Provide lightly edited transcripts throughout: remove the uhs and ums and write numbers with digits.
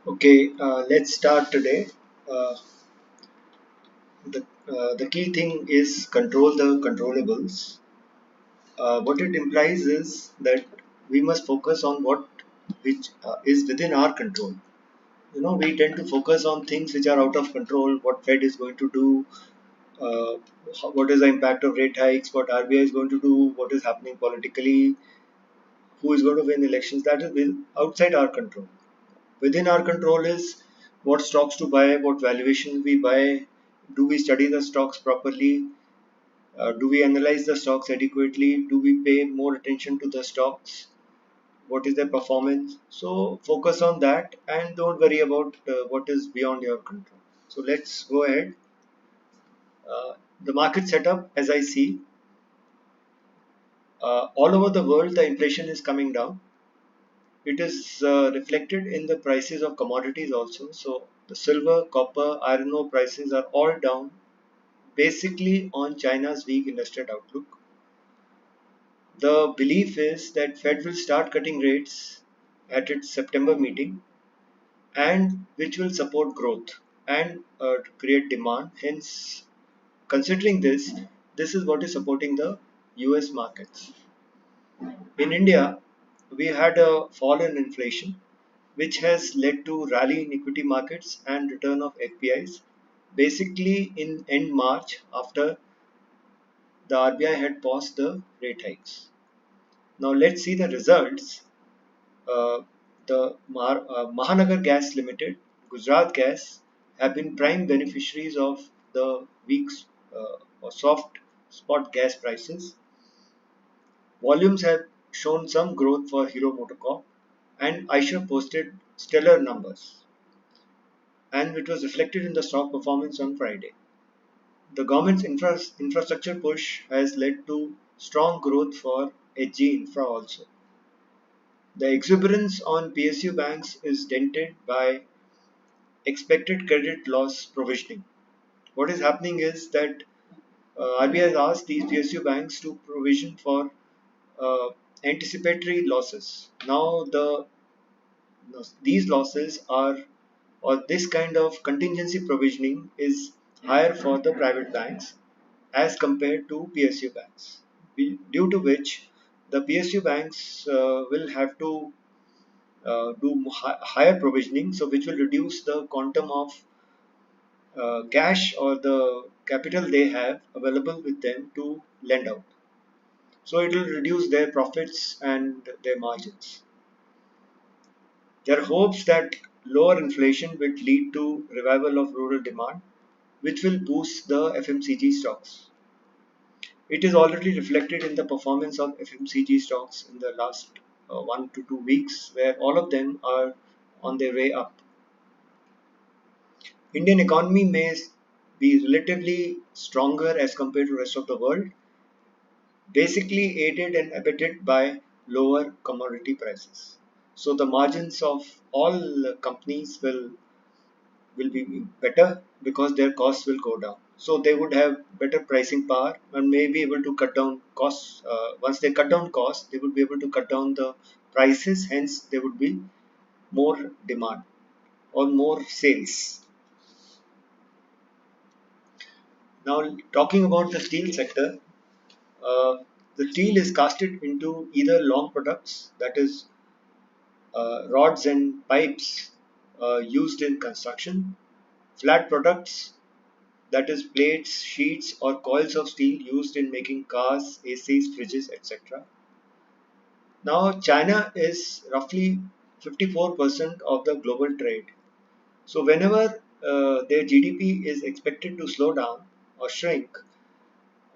Okay, let's start today. Uh, the key thing is control the controllables. What it implies is that we must focus on what which is within our control. We tend to focus on things which are out of control. What Fed is going to do, uh, what is the impact of rate hikes, what RBI is going to do, what is happening politically, who is going to win elections. That is outside our control. Within our control is what stocks to buy, what valuations we buy, do we study the stocks properly, do we analyze the stocks adequately, do we pay more attention to the stocks, what is their performance. So focus on that and don't worry about what is beyond your control. So let's go ahead. The market setup, as I see, all over the world the inflation is coming down. It is reflected in the prices of commodities also. So the silver, copper, iron ore prices are all down basically on China's weak industrial outlook. The belief is that Fed will start cutting rates at its September meeting and which will support growth and create demand. Hence, considering this is what is supporting the US markets. In India, we had a fall in inflation which has led to rally in equity markets and return of FPIs basically in end March after the RBI had paused the rate hikes. Now let's see the results. The Mahanagar Gas Limited, Gujarat Gas have been prime beneficiaries of the weak or soft spot gas prices. Volumes have shown some growth for Hero MotoCorp and Aisha posted stellar numbers and it was reflected in the stock performance on Friday. The government's infrastructure push has led to strong growth for HG Infra also. The exuberance on PSU banks is dented by expected credit loss provisioning. What is happening is that RBI has asked these PSU banks to provision for uh, anticipatory losses. Now these losses are or this kind of contingency provisioning is higher for the private banks as compared to PSU banks, due to which the PSU banks will have to do higher provisioning, so which will reduce the quantum of cash or the capital they have available with them to lend out. So it will reduce their profits and their margins. There are hopes that lower inflation will lead to revival of rural demand, which will boost the FMCG stocks. It is already reflected in the performance of FMCG stocks in the last 1 to 2 weeks, where all of them are on their way up. Indian economy may be relatively stronger as compared to rest of the world, basically aided and abetted by lower commodity prices. So the margins of all companies will be better because their costs will go down. So they would have better pricing power and may be able to cut down costs. Once they cut down costs, they would be able to cut down the prices. Hence, there would be more demand or more sales. Now, talking about the steel sector, uh, the steel is casted into either long products, that is, rods and pipes used in construction, flat products, that is, plates, sheets, or coils of steel used in making cars, ACs, fridges, etc. Now, China is roughly 54% of the global trade. So, whenever their GDP is expected to slow down or shrink,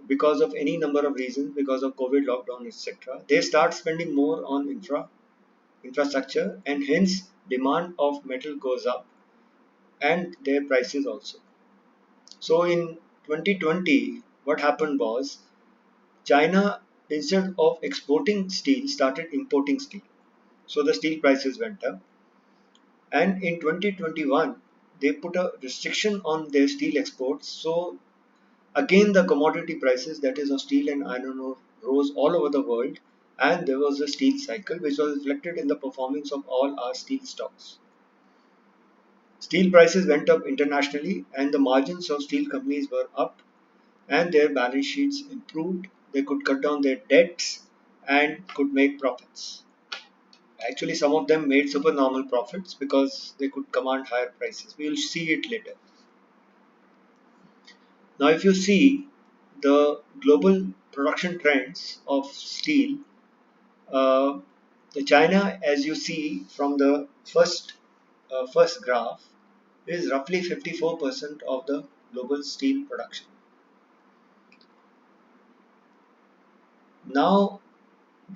because of any number of reasons, because of COVID lockdown, etc., they start spending more on infrastructure, and hence demand of metal goes up and their prices also. So in 2020, what happened was China, instead of exporting steel, started importing steel. So the steel prices went up. And in 2021, they put a restriction on their steel exports. So again, the commodity prices, that is of steel and iron ore, rose all over the world, and there was a steel cycle which was reflected in the performance of all our steel stocks. Steel prices went up internationally, and the margins of steel companies were up, and their balance sheets improved. They could cut down their debts and could make profits. Actually, some of them made supernormal profits because they could command higher prices. We will see it later. Now, if you see the global production trends of steel, uh, the China, as you see from the first graph, is roughly 54% of the global steel production. Now,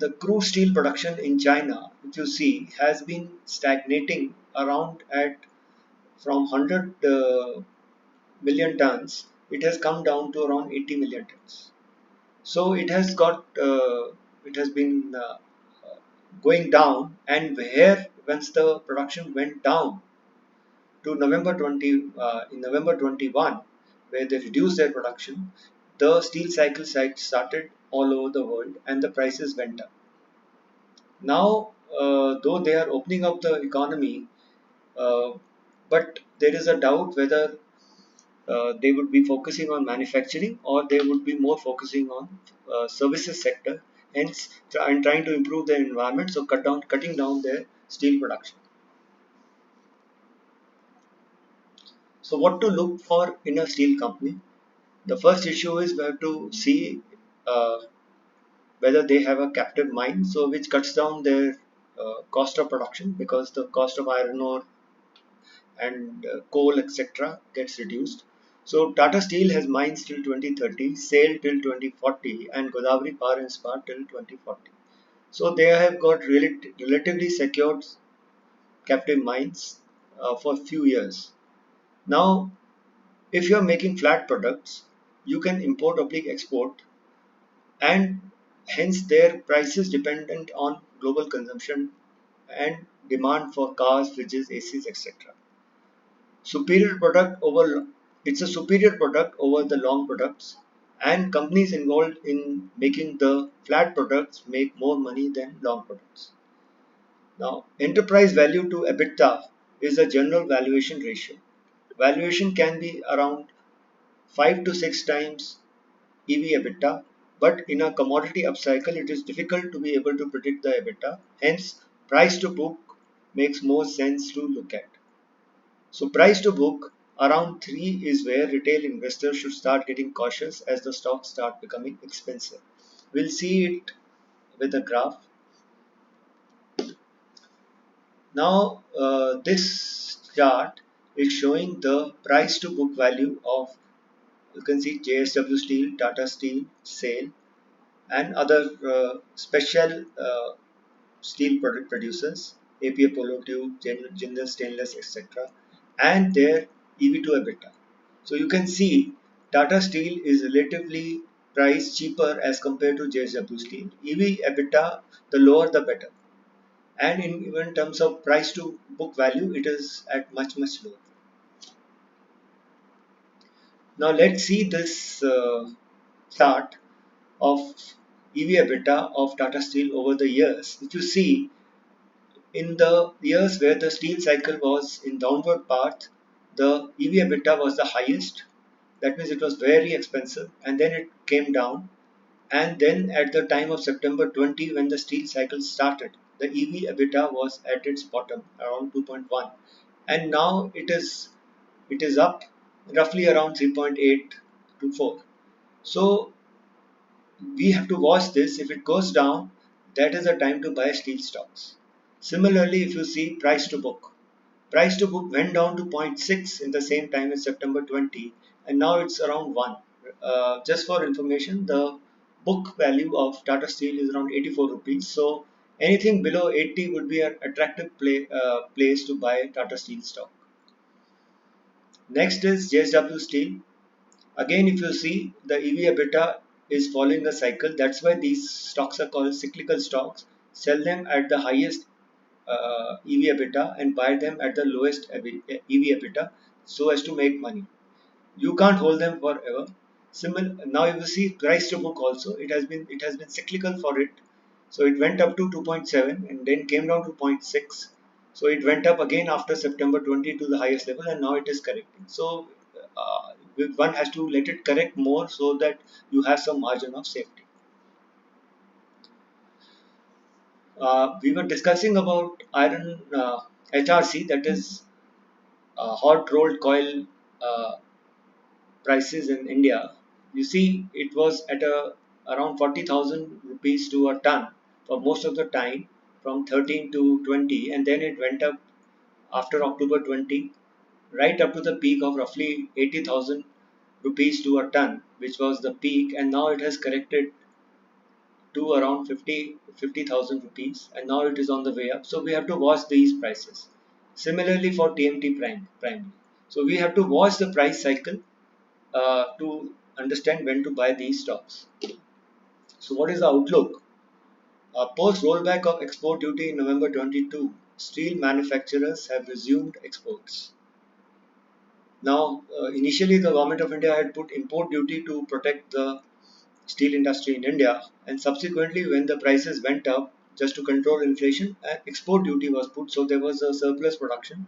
the crude steel production in China, if you see, has been stagnating around at from 100 million tons. It has come down to around 80 million tons. So it has been going down, and where once the production went down to November 20 in November 21, where they reduced their production, the steel cycle sites started all over the world, and the prices went up. Now, though they are opening up the economy, uh, but there is a doubt whether they would be focusing on manufacturing or they would be more focusing on services sector, hence and trying to improve their environment, so cutting down their steel production. So what to look for in a steel company? The first issue is we have to see uh, whether they have a captive mine, so which cuts down their cost of production, because the cost of iron ore and coal, etc., gets reduced. So Tata Steel has mines till 2030, SAIL till 2040, and Godavari Power and Ispat till 2040. So they have got relatively secured captive mines for a few years. Now, if you are making flat products, you can import oblique export, and hence their prices dependent on global consumption and demand for cars, fridges, ACs, etc. Superior product over It's a superior product over the long products, and companies involved in making the flat products make more money than long products. Now, enterprise value to EBITDA is a general valuation ratio. Valuation can be around 5 to 6 times EV EBITDA, but in a commodity upcycle, it is difficult to be able to predict the EBITDA. Hence, price to book makes more sense to look at. So, price to book around 3 is where retail investors should start getting cautious as the stocks start becoming expensive. We'll see it with a graph. Now, this chart is showing the price to book value of, you can see, JSW Steel, Tata Steel, SAIL, and other special steel product producers, AP Apollo Tube, Jindal Stainless, etc., and their EV to EBITDA. So you can see Tata Steel is relatively priced cheaper as compared to JSW Steel. EV EBITDA, the lower the better. And in even terms of price to book value, it is at much lower. Now let's see this chart of EV EBITDA of Tata Steel over the years. If you see, in the years where the steel cycle was in downward path, the EV EBITDA was the highest. That means it was very expensive, and then it came down. And then at the time of September 20, when the steel cycle started, the EV EBITDA was at its bottom around 2.1, and now it is up roughly around 3.8 to 4. So we have to watch this. If it goes down, that is the time to buy steel stocks. Similarly, if you see price to book went down to zero point 0.6 in the same time as September 20, and now it's around 1. Just for information, the book value of Tata Steel is around 84 rupees. So anything below 80 would be an attractive place to buy Tata Steel stock. Next is JSW Steel. Again, if you see, the EV EBITDA is following a cycle. That's why these stocks are called cyclical stocks. Sell them at the highest EV EBITDA and buy them at the lowest EV EBITDA, so as to make money. You can't hold them forever. Now you will see price to book also. It has been cyclical for it. So it went up to 2.7 and then came down to 0.6. So it went up again after September 20 to the highest level, and now it is correcting. So uh, one has to let it correct more so that you have some margin of safety. We were discussing about iron HRC, that is hot rolled coil uh, prices in India. You see, it was at around 40,000 rupees to a ton for most of the time from 13 to 20, and then it went up after October 20 right up to the peak of roughly 80,000 rupees to a ton, which was the peak, and now it has corrected to around 50,000 rupees, and now it is on the way up. So we have to watch these prices. Similarly for TMT prime. So we have to watch the price cycle to understand when to buy these stocks. So what is the outlook? Post rollback of export duty in November 22, steel manufacturers have resumed exports. Now, initially the government of India had put import duty to protect the steel industry in India, and subsequently when the prices went up just to control inflation, export duty was put, so there was a surplus production,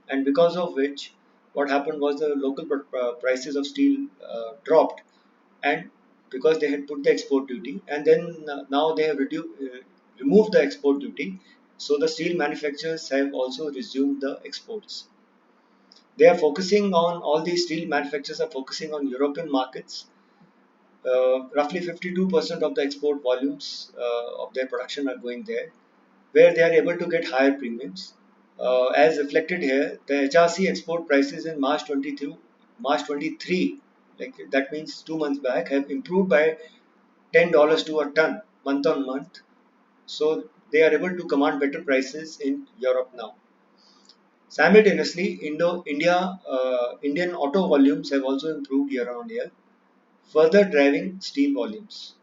and because of which what happened was the local prices of steel dropped, and because they had put the export duty, and then now they have removed the export duty, so the steel manufacturers have also resumed the exports. They are focusing on, all these steel manufacturers are focusing on European markets. Roughly 52% of the export volumes of their production are going there, where they are able to get higher premiums. As reflected here, the HRC export prices in March 23, like that means 2 months back, have improved by $10 to a ton month on month. So they are able to command better prices in Europe now. Simultaneously, Indian auto volumes have also improved year on year, further driving steel volumes.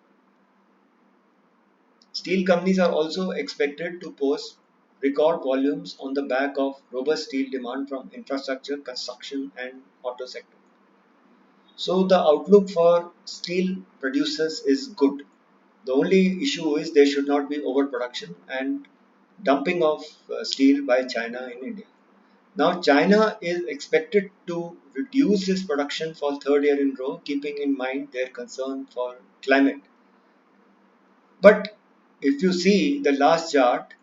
Steel companies are also expected to post record volumes on the back of robust steel demand from infrastructure, construction, and auto sector. So the outlook for steel producers is good. The only issue is there should not be overproduction and dumping of steel by China in India. Now, China is expected to reduce its production for third year in row, keeping in mind their concern for climate. But if you see the last chart,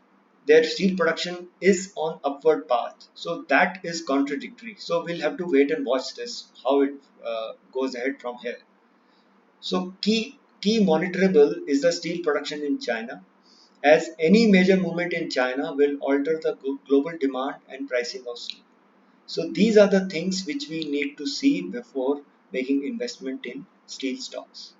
their steel production is on upward path. So that is contradictory. So we'll have to wait and watch this, how it goes ahead from here. So key monitorable is the steel production in China, as any major movement in China will alter the global demand and pricing of steel. So these are the things which we need to see before making investment in steel stocks.